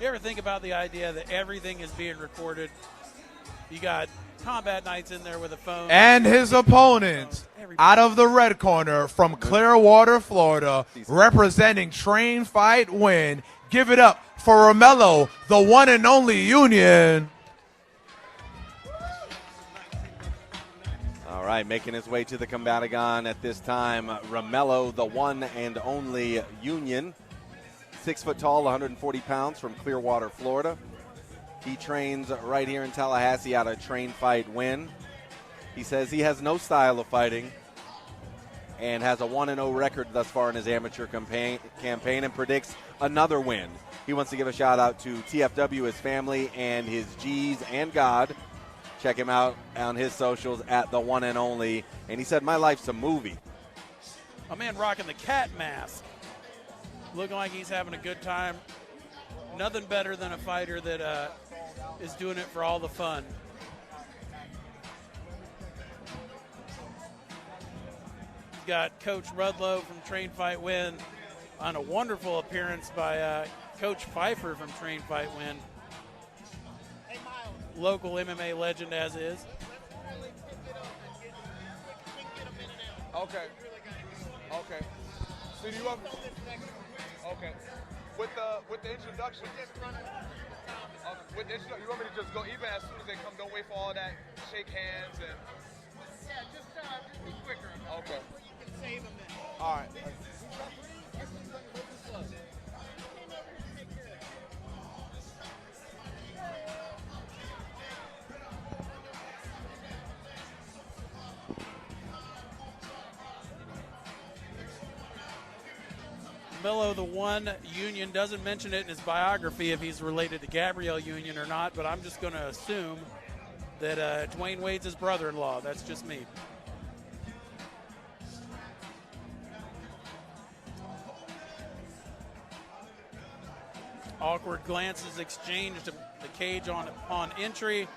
You ever think about the idea that everything is being recorded? You got Combat Knights in there with a phone. And his opponent, out of the red corner from Clearwater, Florida, representing Train Fight Win. Give it up for Romello, the one and only Union. All right, making his way to the Combatagon at this time, Romello, the one and only Union. 6 foot tall, 140 pounds, from Clearwater, Florida. He trains right here in Tallahassee out of Train Fight Win. He says he has no style of fighting and has a 1-0 record thus far in his amateur campaign and predicts another win. He wants to give a shout out to TFW, his family, and his G's and God. Check him out on his socials at the one and only. And he said, my life's a movie. A man rocking the cat mask, looking like he's having a good time. Nothing better than a fighter that is doing it for all the fun. He's got Coach Rudlow from Train Fight Win on a wonderful appearance by Coach Pfeiffer from Train Fight Win. Local MMA legend as is. Okay. Okay. So do you want? Okay. With the introduction. With the introduction, you want me to just go even as soon as they come? Don't wait for all that. Shake hands and. Yeah, just be quicker. Okay. You can save a minute. All right. Romello, the one, Union doesn't mention it in his biography if he's related to Gabrielle Union or not, but I'm just going to assume that Dwayne Wade's his brother-in-law. That's just me. Awkward glances exchanged to the cage on entry.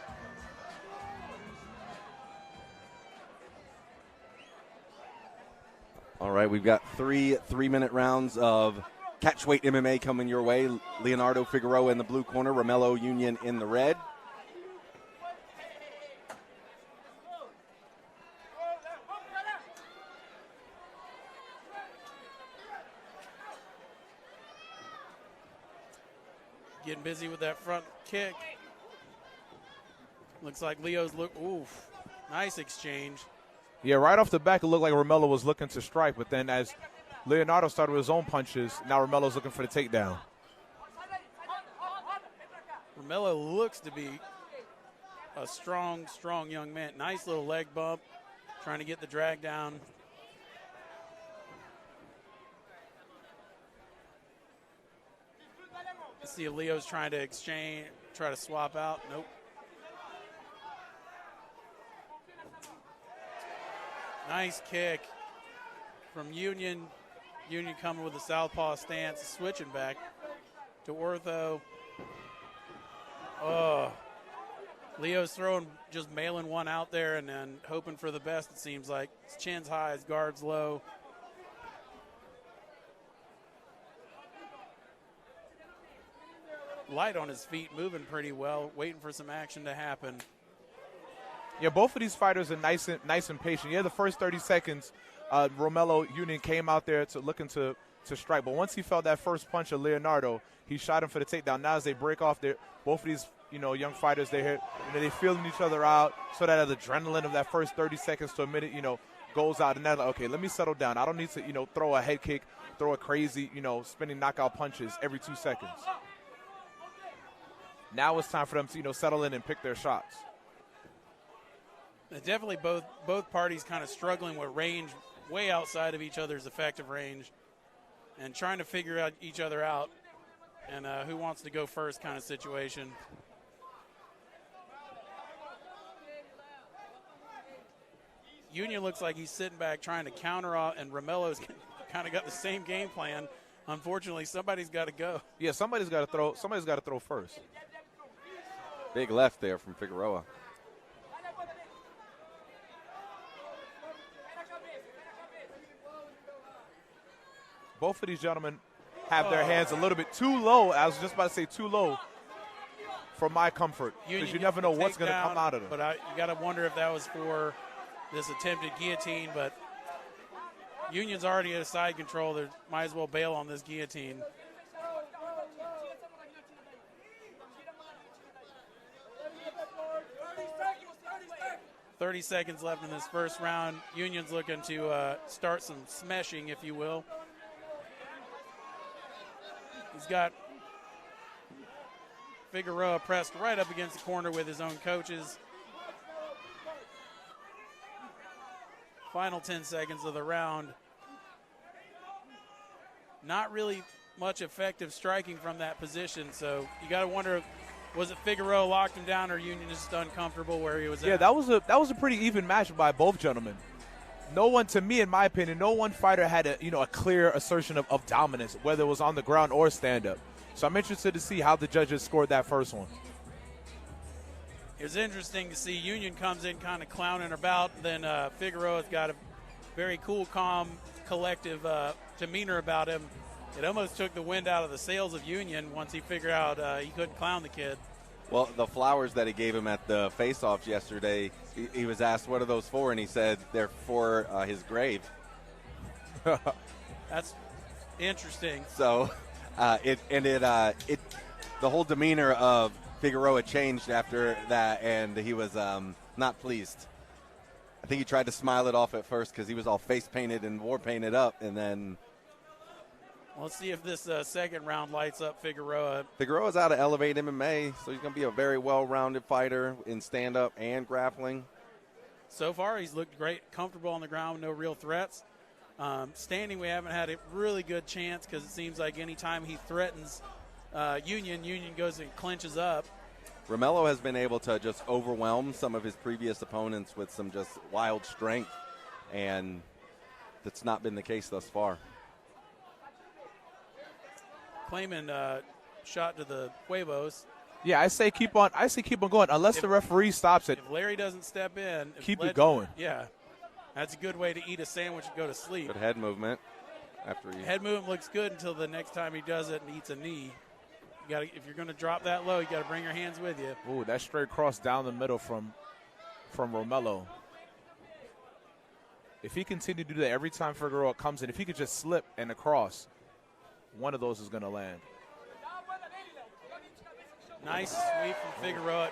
All right, we've got three 3-minute rounds of catchweight MMA coming your way. Leonardo Figueroa in the blue corner, Romello Union in the red. Getting busy with that front kick. Looks like Leo's oof. Nice exchange. Yeah, right off the back, it looked like Romello was looking to strike, but then as Leonardo started with his own punches, now Romello's looking for the takedown. Romello looks to be a strong young man. Nice little leg bump, trying to get the drag down. Let's see if Leo's trying to try to swap out. Nope. Nice kick from Union. Union coming with a southpaw stance, switching back to ortho. Oh, Leo's just mailing one out there and then hoping for the best, it seems like. His chin's high, his guard's low. Light on his feet, moving pretty well, waiting for some action to happen. Yeah, both of these fighters are nice and patient. Yeah, the first 30 seconds, Romello Union came out there looking to strike. But once he felt that first punch of Leonardo, he shot him for the takedown. Now as they break off, both of these young fighters, they're feeling each other out, so that adrenaline of that first 30 seconds to a minute, goes out. And they're like, okay, let me settle down. I don't need to, throw a head kick, throw a crazy, spinning knockout punches every 2 seconds. Now it's time for them to, settle in and pick their shots. Definitely both parties kind of struggling with range way outside of each other's effective range and trying to figure out each other out and who wants to go first kind of situation. Union looks like he's sitting back trying to counter off, and Romello's kind of got the same game plan. Unfortunately, somebody's got to go. Yeah, somebody's got to throw first. Big left there from Figueroa. Both of these gentlemen have their hands a little bit too low. I was just about to say too low for my comfort, because you never know what's going to come out of them. But you got to wonder if that was for this attempted guillotine. But Union's already at a side control. They might as well bail on this guillotine. $30 seconds left in this first round. Union's looking to start some smashing, if you will. He's got Figueroa pressed right up against the corner with his own coaches. Final 10 seconds of the round. Not really much effective striking from that position, so you got to wonder, was it Figueroa locked him down or Union just uncomfortable where he was at? Yeah, that was a pretty even match by both gentlemen. No one, to me, in my opinion, no one fighter had a clear assertion of dominance, whether it was on the ground or stand-up. So I'm interested to see how the judges scored that first one. It was interesting to see Union comes in kind of clowning about. Then Figueroa's got a very cool, calm, collective demeanor about him. It almost took the wind out of the sails of Union once he figured out he couldn't clown the kid. Well, the flowers that he gave him at the face-offs yesterday, he was asked, what are those for? And he said they're for his grave. That's interesting. So the whole demeanor of Figueroa changed after that, and he was not pleased. I think he tried to smile it off at first because he was all face painted and war painted up, and then. Let's see if this second round lights up Figueroa. Figueroa's out of Elevate MMA, so he's going to be a very well-rounded fighter in stand-up and grappling. So far, he's looked great, comfortable on the ground, no real threats. Standing, we haven't had a really good chance because it seems like anytime he threatens Union goes and clinches up. Romello has been able to just overwhelm some of his previous opponents with some just wild strength, and that's not been the case thus far. Claiming shot to the huevos. Yeah, I say keep on going unless the referee stops it. If Larry doesn't step in, keep it going. Yeah, that's a good way to eat a sandwich and go to sleep. Good head movement. Head movement looks good until the next time he does it and eats a knee. If you're going to drop that low, you got to bring your hands with you. Ooh, that straight cross down the middle from Romello. If he continued to do that every time Figueroa comes in, if he could just slip and across, one of those is going to land. Nice sweep from Figueroa.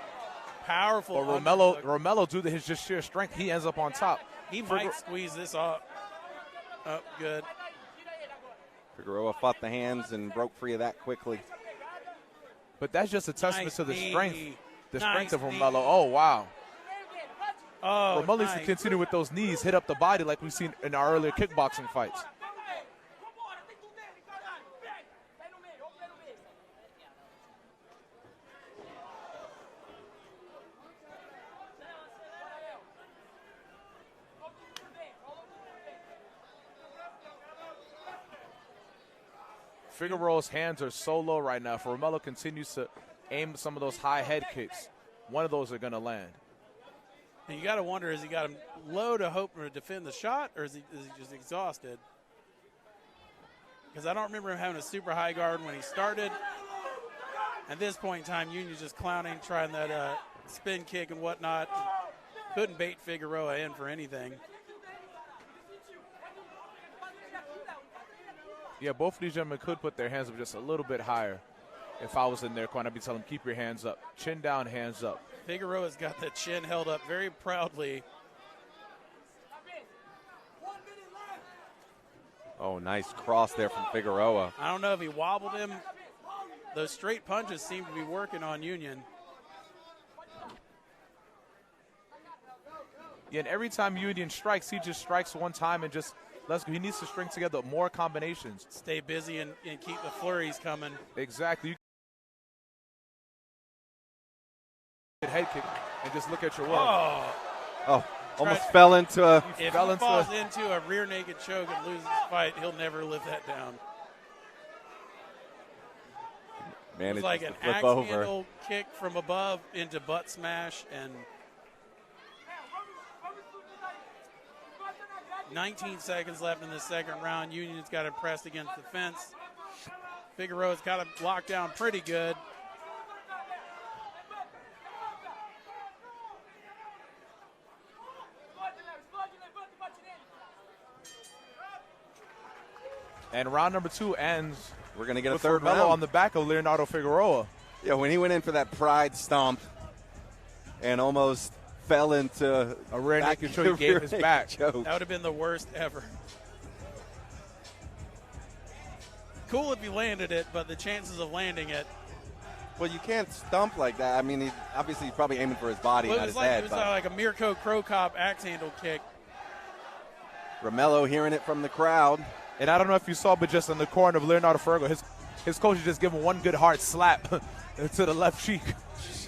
Powerful. But Romello, due to his just sheer strength, he ends up on top. He might squeeze this off. Oh, good. Figueroa fought the hands and broke free of that quickly. But that's just a testament to the strength of Romello. Knee. Oh, wow. Oh, Romello needs to continue with those knees, hit up the body like we've seen in our earlier kickboxing fights. Figueroa's hands are so low right now. If Romello continues to aim some of those high head kicks, one of those are going to land. And you got to wonder, has he got him low to hope to defend the shot, or is he just exhausted? Because I don't remember him having a super high guard when he started. At this point in time, Union's just clowning, trying that spin kick and whatnot. Couldn't bait Figueroa in for anything. Yeah, both of these gentlemen could put their hands up just a little bit higher. If I was in their corner, I'd be telling them, keep your hands up. Chin down, hands up. Figueroa's got the chin held up very proudly. Oh, nice cross there from Figueroa. I don't know if he wobbled him. Those straight punches seem to be working on Union. Yeah, and every time Union strikes, he just strikes one time and just let's go. He needs to string together more combinations. Stay busy and keep the flurries coming. Exactly. Head kick and just look at your work. Oh, almost fell into a. If he falls into a rear naked choke and loses the fight, he'll never live that down. Man, it's like an axe handle kick from above into butt smash, and 19 seconds left in the second round. Union's got him pressed against the fence. Figueroa's got him locked down pretty good. And round number 2 ends. We're going to get a with third Romello round on the back of Leonardo Figueroa. Yeah, when he went in for that pride stomp and almost fell into a rear naked choke, he gave his back. Choke. That would have been the worst ever. Cool if he landed it, but the chances of landing it. Well, you can't stump like that. I mean, obviously he's probably aiming for his body, Well, not it his was like, head. it was but like a Mirko Crow Cop axe handle kick. Romello hearing it from the crowd. And I don't know if you saw, but just in the corner of Leonardo Figueroa, his coach is just giving one good hard slap to the left cheek.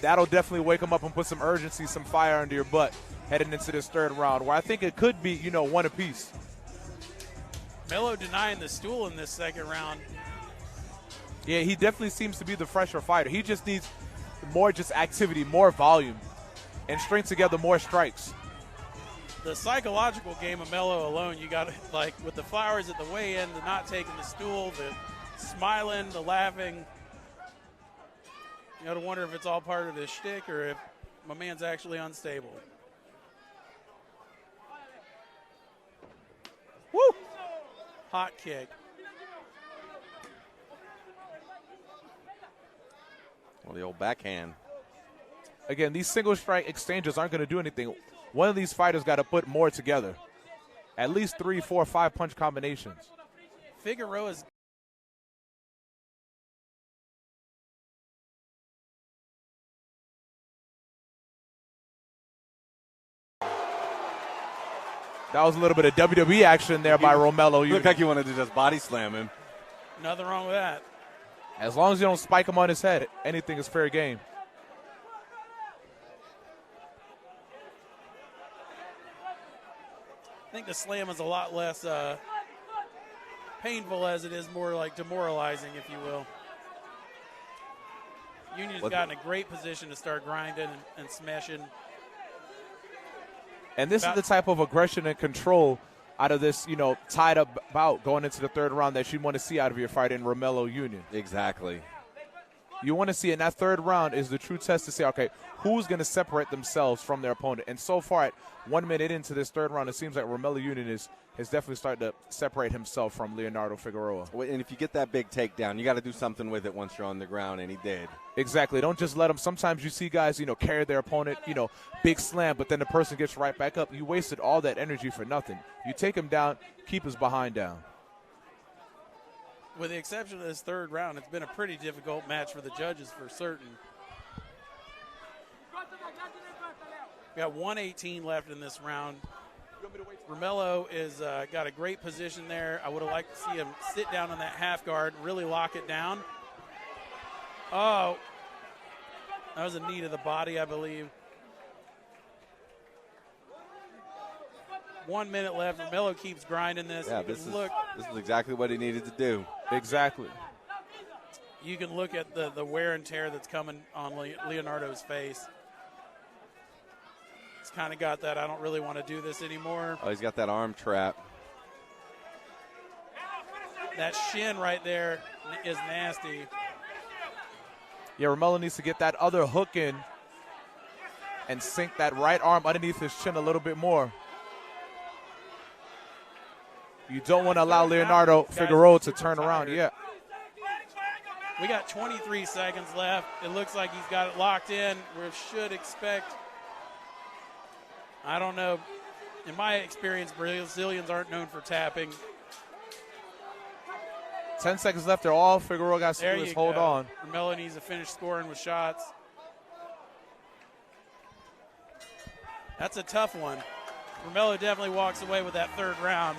That'll definitely wake him up and put some urgency, some fire under your butt heading into this third round, where I think it could be, one apiece. Mello denying the stool in this second round. Yeah, he definitely seems to be the fresher fighter. He just needs more just activity, more volume, and string together more strikes. The psychological game of Mello alone, you got like with the flowers at the weigh-in, the not taking the stool, the smiling, the laughing. You got to wonder if it's all part of his shtick or if my man's actually unstable. Woo! Hot kick. Well, the old backhand. Again, these single strike exchanges aren't going to do anything. One of these fighters got to put more together. At least 3, 4, 5 punch combinations. Figueroa's that was a little bit of WWE action there by Romello. Looked like you wanted to just body slam him. nothing wrong with that. As long as you don't spike him on his head, anything is fair game. I think the slam is a lot less painful as it is more like demoralizing, if you will. Union's gotten a great position to start grinding and smashing. And this is the type of aggression and control out of this, tied up bout going into the third round that you want to see out of your fight in Romello Union. Exactly. You want to see in that third round is the true test to say, okay, who's going to separate themselves from their opponent? And so far, at 1 minute into this third round, it seems like Romello Union has definitely started to separate himself from Leonardo Figueroa. And if you get that big takedown, you got to do something with it once you're on the ground, and he did. Exactly. Don't just let him. Sometimes you see guys, carry their opponent, big slam, but then the person gets right back up. You wasted all that energy for nothing. You take him down, keep his behind down. With the exception of this third round, it's been a pretty difficult match for the judges for certain. We got 1:18 left in this round. Romello is got a great position there. I would have liked to see him sit down on that half guard, really lock it down. Oh, that was a knee to the body, I believe. 1 minute left. Romello keeps grinding this. Yeah, this is exactly what he needed to do. Exactly. You can look at the wear and tear that's coming on Leonardo's face. It's kind of got that I don't really want to do this anymore. Oh, he's got that arm trap. That shin right there is nasty. Yeah, Romello needs to get that other hook in and sink that right arm underneath his chin a little bit more. You don't want to allow Leonardo Figueroa to turn around. Yeah. We got 23 seconds left. It looks like he's got it locked in. We should expect, I don't know. In my experience, Brazilians aren't known for tapping. 10 seconds left. They're all Figueroa got to do is hold on. Romello needs to finish scoring with shots. That's a tough one. Romello definitely walks away with that third round.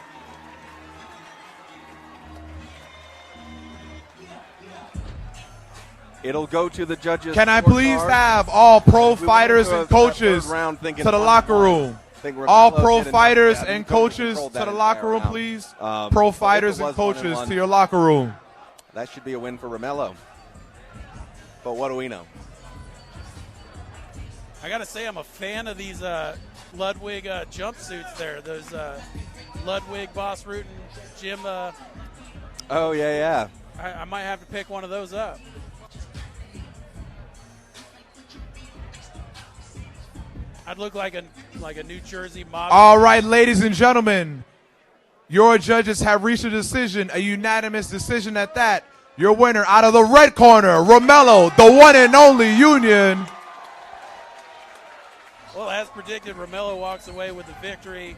It'll go to the judges. Can I please have all pro fighters and coaches to the locker room? All pro fighters and coaches to the locker room, please. Pro fighters and coaches to your locker room. That should be a win for Romello. But what do we know? I got to say, I'm a fan of these Ludwig jumpsuits there. Those Ludwig, Boss Rutan, Jim. Oh, yeah. I might have to pick one of those up. I'd look like a New Jersey mob. All right, ladies and gentlemen, your judges have reached a decision, a unanimous decision at that. Your winner out of the red corner, Romello, the one and only Union. Well, as predicted, Romello walks away with the victory.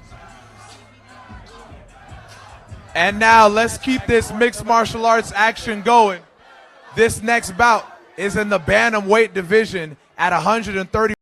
And now let's keep this mixed martial arts action going. This next bout is in the bantamweight division at 130.